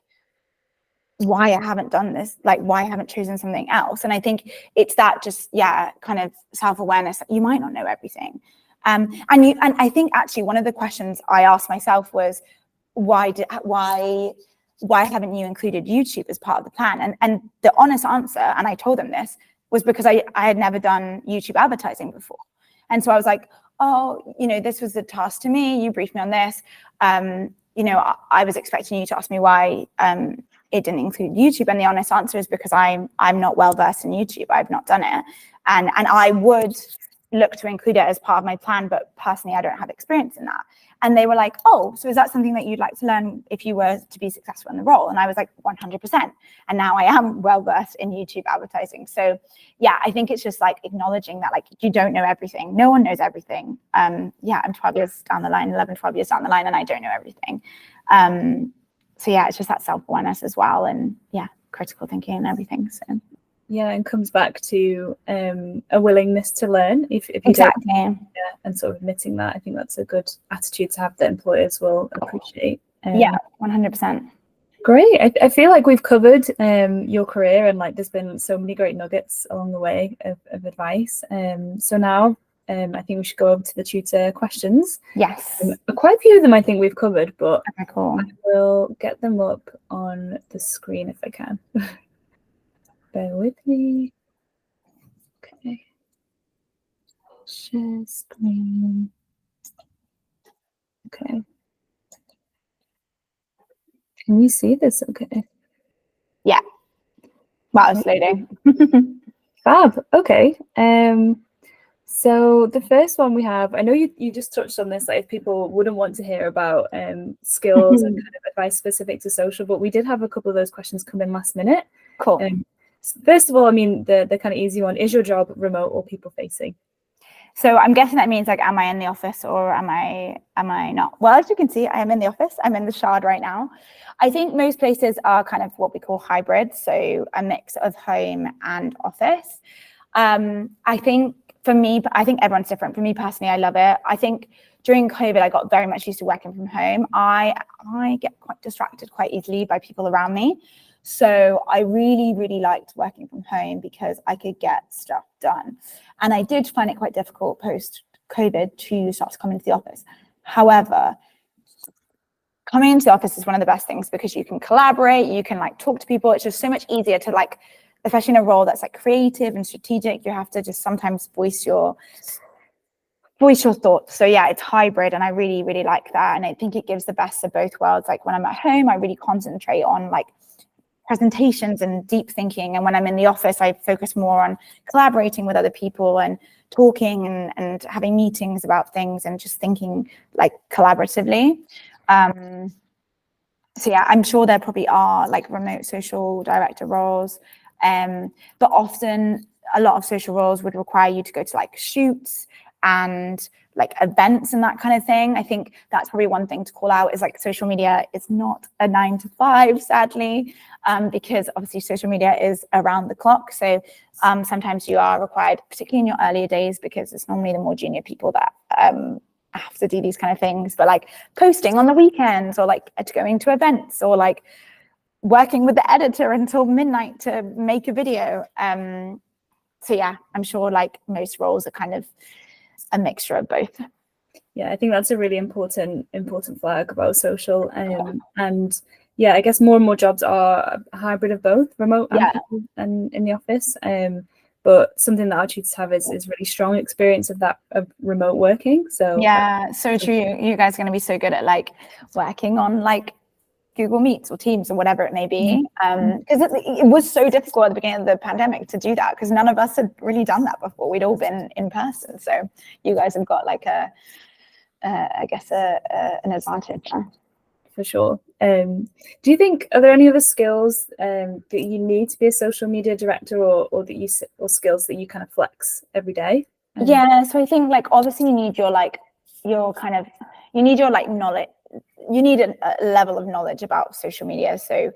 why I haven't done this, like why I haven't chosen something else. And I think it's that just, yeah, kind of self-awareness that you might not know everything. And I think actually one of the questions I asked myself was, why haven't you included YouTube as part of the plan? And the honest answer, and I told them this, was because I had never done YouTube advertising before. And so I was like, oh, this was the task to me. You briefed me on this. I was expecting you to ask me why it didn't include YouTube. And the honest answer is because I'm not well versed in YouTube. I've not done it. And I would look to include it as part of my plan, but personally, I don't have experience in that. And they were like, oh, so is that something that you'd like to learn if you were to be successful in the role? And I was like, 100%. And now I am well versed in YouTube advertising. So yeah, I think it's just like acknowledging that like you don't know everything. No one knows everything. I'm 12 years down the line, 11, 12 years down the line, and I don't know everything. So yeah, it's just that self-awareness as well. And yeah, critical thinking and everything. So yeah, and comes back to a willingness to learn. If you exactly, and sort of admitting that, I think that's a good attitude to have that employers will appreciate. Yeah, 100%. Great. I feel like we've covered your career, and like there's been so many great nuggets along the way of advice. So now I think we should go over to the tutor questions. Yes. Quite a few of them I think we've covered, but okay, cool. I will get them up on the screen if I can. Bear with me. Okay. Share screen. Okay. Can you see this? Okay. Yeah. Wow, it's loading. Fab. Okay. So the first one we have, I know you just touched on this, like if people wouldn't want to hear about skills and kind of advice specific to social, but we did have a couple of those questions come in last minute. Cool. First of all, I mean, the kind of easy one, is your job remote or people facing? So I'm guessing that means like, am I in the office or am I not? Well, as you can see, I am in the office. I'm in the Shard right now. I think most places are kind of what we call hybrid. So a mix of home and office. I think for me, I think everyone's different. For me personally, I love it. I think during COVID, I got very much used to working from home. I get quite distracted quite easily by people around me. So I really, really liked working from home because I could get stuff done. And I did find it quite difficult post-COVID to start to come into the office. However, coming into the office is one of the best things because you can collaborate, you can like talk to people. It's just so much easier to like, especially in a role that's like creative and strategic, you have to just sometimes voice your thoughts. So yeah, it's hybrid and I really, really like that. And I think it gives the best of both worlds. Like when I'm at home, I really concentrate on like presentations and deep thinking. And when I'm in the office, I focus more on collaborating with other people and talking and having meetings about things and just thinking like collaboratively. So yeah, I'm sure there probably are like remote social director roles, but often a lot of social roles would require you to go to like shoots and like events and that kind of thing. I think that's probably one thing to call out is like social media is not a 9 to 5, sadly, because obviously social media is around the clock. So sometimes you are required, particularly in your earlier days, because it's normally the more junior people that have to do these kind of things, but like posting on the weekends or like going to events or like working with the editor until midnight to make a video. So yeah, I'm sure like most roles are kind of a mixture of both. Yeah, I think that's a really important flag about social. And yeah, I guess more and more jobs are a hybrid of both, remote and in the office. But something that our tutors have is really strong experience of remote working. So yeah, so true. You guys are going to be so good at like working on like Google Meets or Teams or whatever it may be, because it was so difficult at the beginning of the pandemic to do that because none of us had really done that before. We'd all been in person, so you guys have got like an advantage. For sure. Do you think, are there any other skills that you need to be a social media director or skills that you kind of flex every day? Yeah, so I think like obviously you need your knowledge. You need a level of knowledge about social media. So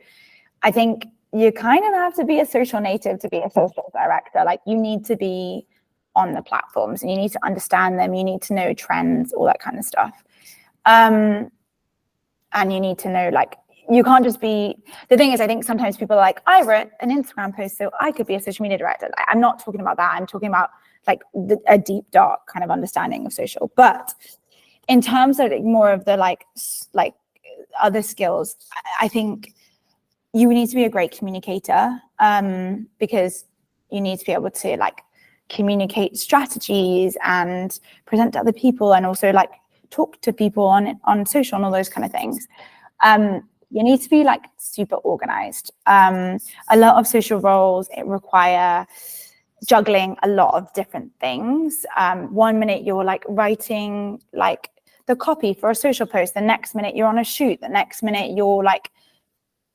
I think you kind of have to be a social native to be a social director. Like you need to be on the platforms and you need to understand them. You need to know trends, all that kind of stuff. And you need to know, like, you can't just be, the thing is, I think sometimes people are like, I wrote an Instagram post, so I could be a social media director. I'm not talking about that. I'm talking about like a deep, dark kind of understanding of social. But in terms of like, more of the like other skills, I think you need to be a great communicator because you need to be able to like communicate strategies and present to other people and also like talk to people on social and all those kind of things. You need to be like super organized. A lot of social roles, it require juggling a lot of different things. 1 minute you're like writing like the copy for a social post, the next minute you're on a shoot, the next minute you're like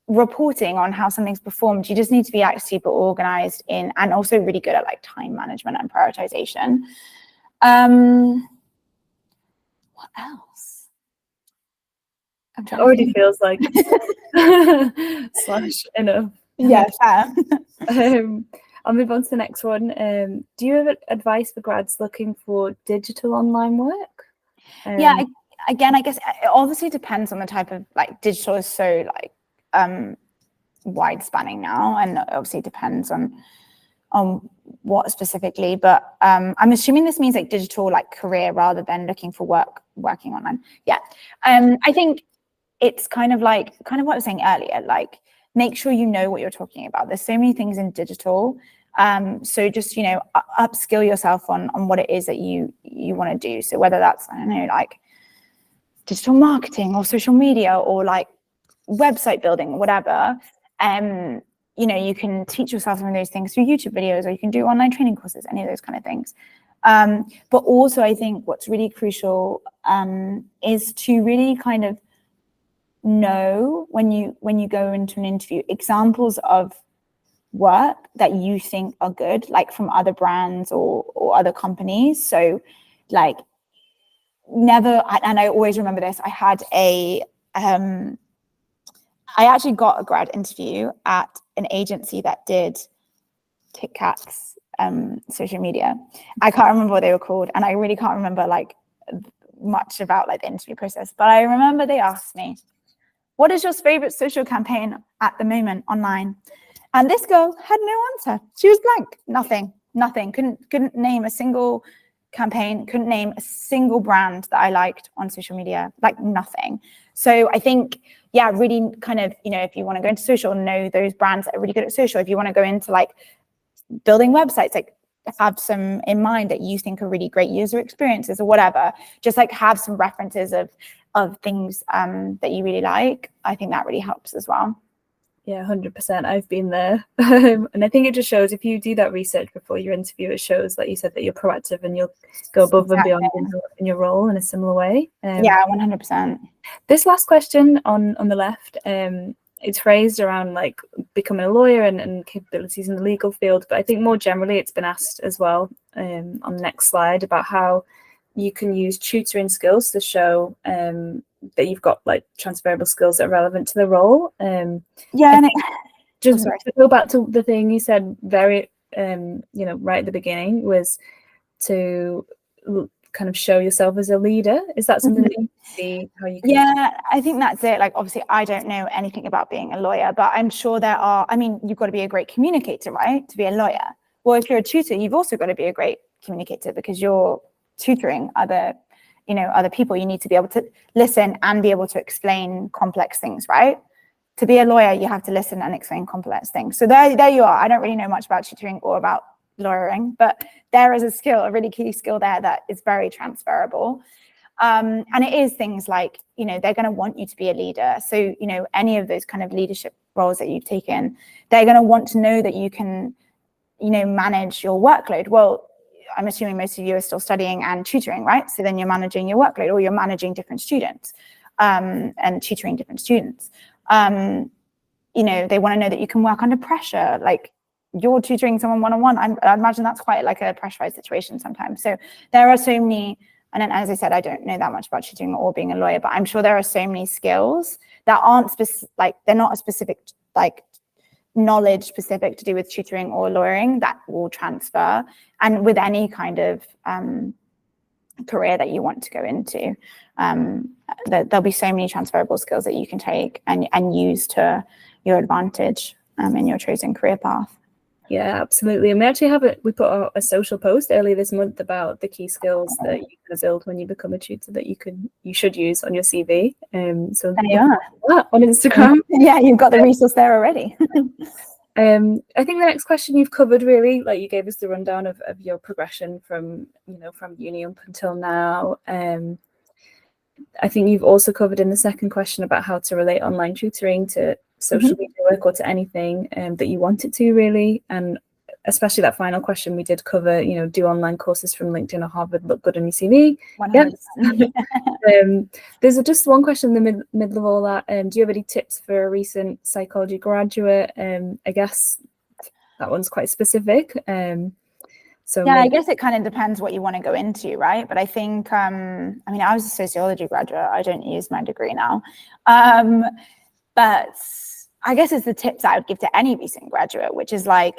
reporting on how something's performed. You just need to be like super organized and also really good at like time management and prioritization. What else? It already feels like / enough. Yeah, fair. I'll move on to the next one. Do you have advice for grads looking for digital online work? Yeah, again, I guess it obviously depends on the type of like digital is so like wide spanning now, and obviously depends on what specifically, but I'm assuming this means like digital like career rather than looking for working online. Yeah. I think it's kind of what I was saying earlier, like make sure you know what you're talking about. There's so many things in digital. So just, upskill yourself on what it is that you want to do. So whether that's, I don't know, like digital marketing or social media or like website building or whatever, you can teach yourself some of those things through YouTube videos, or you can do online training courses, any of those kind of things. But also I think what's really crucial is to really kind of know when you go into an interview, examples of work that you think are good, like from other brands or other companies. So like never, and I always remember this, I actually got a grad interview at an agency that did Tic Tacs social media. I can't remember what they were called, and I really can't remember like much about like the interview process, but I remember they asked me, what is your favorite social campaign at the moment online? And this girl had no answer. She was blank. Nothing. Couldn't name a single campaign, couldn't name a single brand that I liked on social media, like nothing. So I think, yeah, really kind of, you know, if you want to go into social, know those brands that are really good at social. If you want to go into like building websites, like have some in mind that you think are really great user experiences or whatever, just like have some references of things that you really like. I think that really helps as well. Yeah, 100%. I've been there. And I think it just shows, if you do that research before your interview, it shows, like you said, that you're proactive and you'll go above and beyond in your role in a similar way. Yeah, 100%. This last question on the left, it's phrased around like becoming a lawyer and capabilities in the legal field, but I think more generally it's been asked as well on the next slide about how you can use tutoring skills to show that you've got like transferable skills that are relevant to the role. Yeah, and just to go back to the thing you said very right at the beginning, was to kind of show yourself as a leader. Is that something that you see how you can? Yeah, I think that's it. Like, obviously I don't know anything about being a lawyer, but I'm sure there are, I mean, you've got to be a great communicator, right, to be a lawyer. Well, if you're a tutor, you've also got to be a great communicator because you're tutoring other people. You need to be able to listen and be able to explain complex things, right? To be a lawyer, you have to listen and explain complex things. So there you are. I don't really know much about tutoring or about lawyering, but there is a skill, a really key skill there that is very transferable. And it is things like, they're going to want you to be a leader. So, any of those kind of leadership roles that you've taken, they're going to want to know that you can, manage your workload. Well, I'm assuming most of you are still studying and tutoring, right? So then you're managing your workload, or you're managing different students and tutoring different students. They want to know that you can work under pressure. Like, you're tutoring someone one-on-one. I imagine that's quite like a pressurized situation sometimes. So there are so many, and then, as I said, I don't know that much about tutoring or being a lawyer, but I'm sure there are so many skills that aren't they're not a specific, like, knowledge specific to do with tutoring or lawyering that will transfer. And with any kind of career that you want to go into, there'll be so many transferable skills that you can take and use to your advantage in your chosen career path. Yeah, absolutely. And we actually we put out a social post earlier this month about the key skills that you can build when you become a tutor that you should use on your CV. So there you are. On Instagram. Yeah, you've got the resource there already. I think the next question you've covered, really, like, you gave us the rundown of your progression from uni up until now. I think you've also covered in the second question about how to relate online tutoring to social media work or to anything that you want it to, really. And especially that final question we did cover, do online courses from LinkedIn or Harvard look good on your CV? Yes. There's just one question in the middle of all that. Do you have any tips for a recent psychology graduate? I guess that one's quite specific. So yeah, I guess it kind of depends what you want to go into, right? But I think, I was a sociology graduate. I don't use my degree now. But I guess it's the tips I would give to any recent graduate, which is like,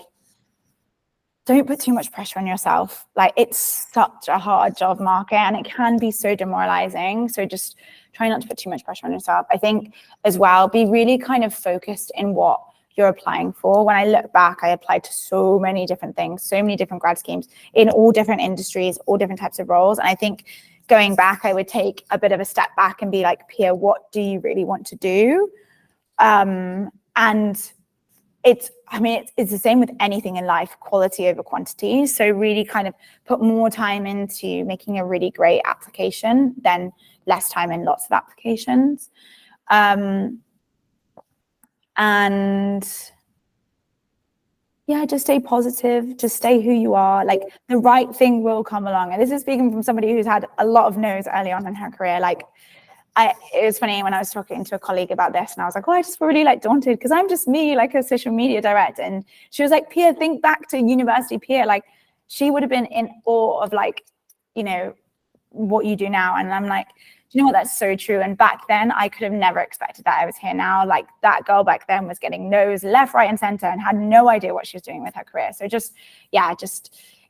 don't put too much pressure on yourself. Like, it's such a hard job market and it can be so demoralizing. So just try not to put too much pressure on yourself. I think as well, be really kind of focused in what you're applying for. When I look back, I applied to so many different things, so many different grad schemes in all different industries, all different types of roles. And I think going back, I would take a bit of a step back and be like, Pia, what do you really want to do? And it's the same with anything in life, quality over quantity. So really kind of put more time into making a really great application than less time in lots of applications. And yeah, just stay positive, just stay who you are. Like, the right thing will come along. And this is speaking from somebody who's had a lot of no's early on in her career. Like, it was funny when I was talking to a colleague about this, and I was like, I just feel really daunted because I'm just me, like a social media director. And she was like, Pia, think back to university. Pia, like, she would have been in awe of what you do now. And I'm like, do you know what, that's so true. And back then I could have never expected that I was here now. Like that girl back then was getting no's left, right, and center and had no idea what she was doing with her career. So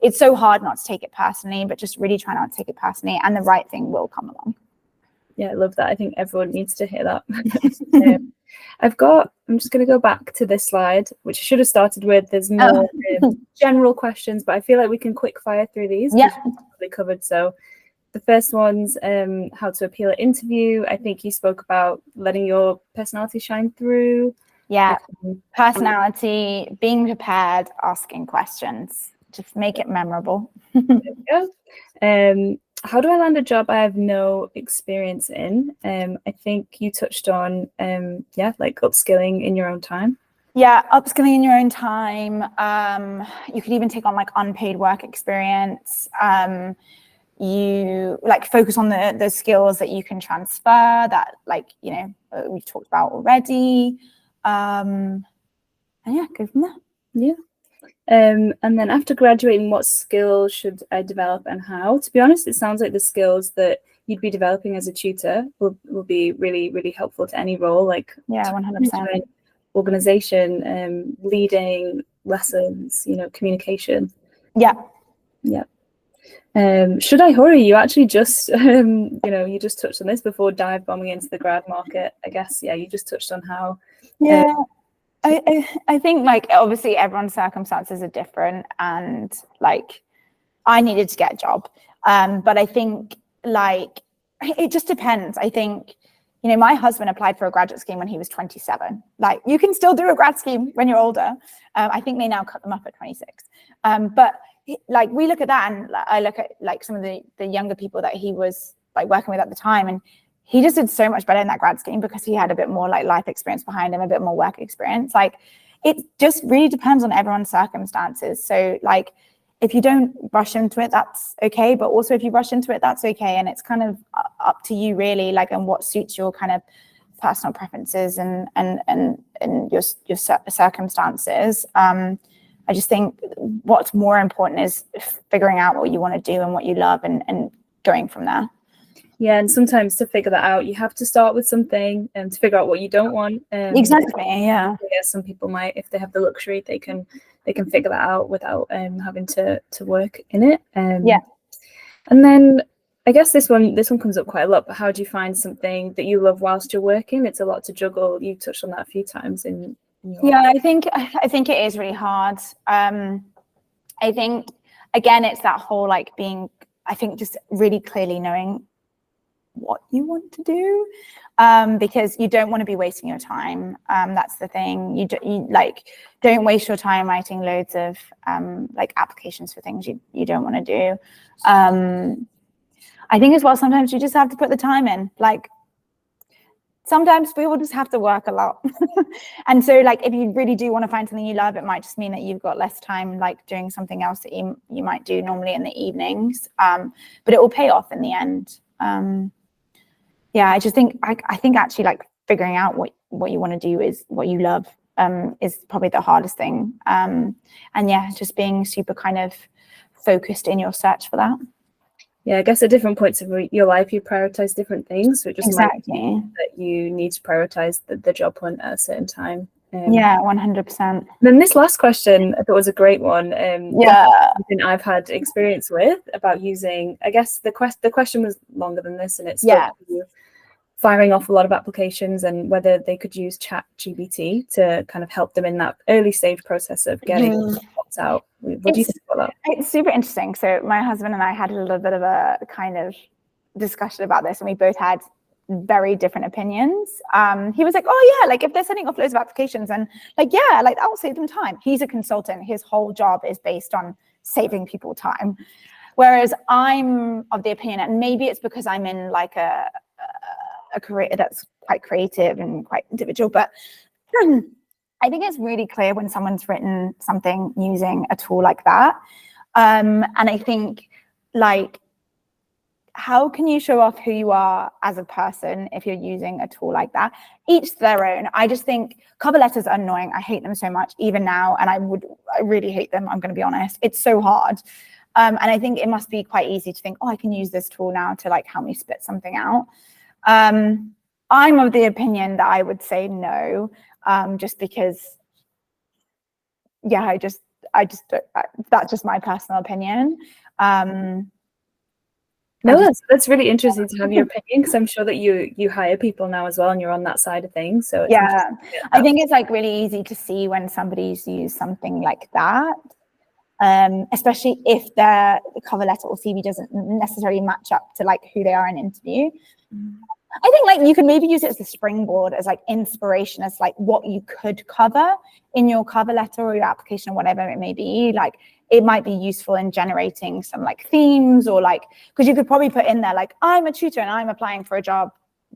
it's so hard not to take it personally, but just really try not to take it personally, and the right thing will come along. Yeah, I love that. I think everyone needs to hear that. I'm just going to go back to this slide, which I should have started with. There's more general questions, but I feel like we can quick fire through these. Yeah. They covered. So the first one's how to appeal at interview. I think you spoke about letting your personality shine through. Yeah, personality, being prepared, asking questions. Just make it memorable. How do I land a job I have no experience in? I think you touched on, like upskilling in your own time. Yeah, upskilling in your own time. You could even take on like unpaid work experience. You like focus on the skills that you can transfer that, like, you know, we've talked about already. And yeah, go from there. Yeah. And then after graduating, what skills should I develop and how? To be honest, it sounds like the skills that you'd be developing as a tutor will be really, really helpful to any role, like 100%. Organization, leading lessons, you know, communication. Yeah. Should I hurry? You actually just, you just touched on this before dive bombing into the grad market. I guess, you just touched on how. Yeah. I think, like, obviously everyone's circumstances are different, and like I needed to get a job, but I think like it just depends. I think, you know, my husband applied for a graduate scheme when he was 27. Like, you can still do a grad scheme when you're older. I think they now cut them up at 26. But like, we look at that, and I look at like some of the younger people that he was like working with at the time, and he just did so much better in that grad scheme because he had a bit more like life experience behind him, a bit more work experience. Like, it just really depends on everyone's circumstances. So like, if you don't rush into it, that's okay. But also if you rush into it, that's okay. And it's kind of up to you really, like, and what suits your kind of personal preferences and your circumstances. I just think what's more important is figuring out what you want to do and what you love, and going from there. Yeah, and sometimes to figure that out, you have to start with something and to figure out what you don't want. Exactly. Yeah. Some people might, if they have the luxury, they can figure that out without having to work in it. Yeah. And then I guess this one comes up quite a lot. But how do you find something that you love whilst you're working? It's a lot to juggle. You touched on that a few times in your... Yeah, I think it is really hard. I think again, it's that whole like being, I think, just really clearly knowing what you want to do, because you don't want to be wasting your time. That's the thing. You don't waste your time writing loads of like applications for things you don't want to do. I think as well, sometimes you just have to put the time in. Like, sometimes people just have to work a lot. And so like, if you really do want to find something you love, it might just mean that you've got less time like doing something else that you might do normally in the evenings, but it will pay off in the end. Yeah, I just think I think actually like figuring out what you want to do is what you love is probably the hardest thing. And yeah, just being super kind of focused in your search for that. Yeah, I guess at different points of your life, you prioritize different things. So it just exactly might be that you need to prioritize the job hunt at a certain time. Yeah, 100%. Then this last question, I thought was a great one. Something I've had experience with about using, I guess the question was longer than this, and it's firing off a lot of applications and whether they could use ChatGPT to kind of help them in that early stage process of getting jobs out. What do you think about that? It's super interesting. So my husband and I had a little bit of a kind of discussion about this, and we both had very different opinions. He was like, oh yeah, like if they're sending off loads of applications, and like, yeah, like that will save them time. He's a consultant. His whole job is based on saving people time. Whereas I'm of the opinion, and maybe it's because I'm in like a career that's quite creative and quite individual, but I think it's really clear when someone's written something using a tool like that. And I think, like, how can you show off who you are as a person if you're using a tool like that? Each their own. I just think cover letters are annoying. I hate them so much, even now. And I really hate them. I'm going to be honest. It's so hard. And I think it must be quite easy to think, oh, I can use this tool now to like help me spit something out. I'm of the opinion that I would say no, just because, yeah, I just that's just my personal opinion. No, that's really interesting to have your opinion, because I'm sure that you hire people now as well, and you're on that side of things. So it's yeah, I think it's like really easy to see when somebody's used something like that, especially if their cover letter or CV doesn't necessarily match up to like who they are in interview. I think like you could maybe use it as a springboard, as like inspiration, as like what you could cover in your cover letter or your application or whatever it may be. Like it might be useful in generating some like themes, or like, because you could probably put in there like, I'm a tutor and I'm applying for a job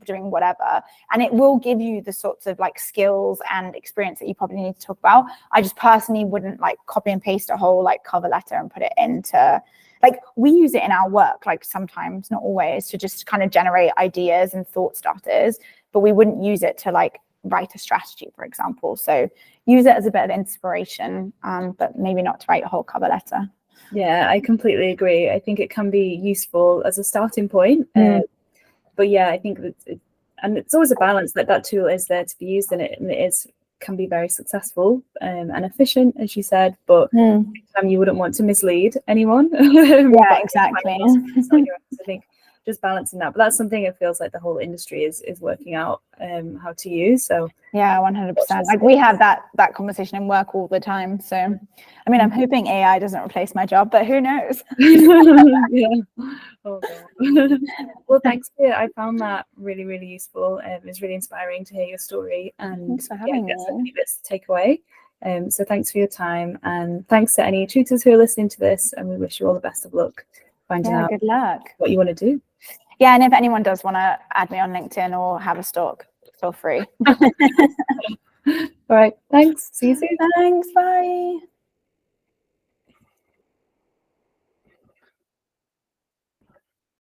doing whatever, and it will give you the sorts of like skills and experience that you probably need to talk about. I just personally wouldn't like copy and paste a whole like cover letter and put it into, like, we use it in our work, like sometimes, not always, to just kind of generate ideas and thought starters, but we wouldn't use it to like write a strategy, for example. So use it as a bit of inspiration, but maybe not to write a whole cover letter. Yeah, I completely agree. I think it can be useful as a starting point. But yeah, I think and it's always a balance, that tool is there to be used, and it can be very successful and efficient, as you said, but you wouldn't want to mislead anyone. Yeah, exactly. I think just balancing that, but that's something it feels like the whole industry is working out how to use. So yeah, 100%. Like we have that conversation in work all the time. So I mean, I'm hoping AI doesn't replace my job, but who knows? Yeah. Oh God. Well, thanks. I found that really, really useful. It was really inspiring to hear your story, and thanks for having me. Bits to take away. So thanks for your time, and thanks to any tutors who are listening to this, and we wish you all the best of luck finding out good luck what you want to do. Yeah, and if anyone does want to add me on LinkedIn or have a stalk, feel free. All right, thanks. See you soon. Thanks, bye.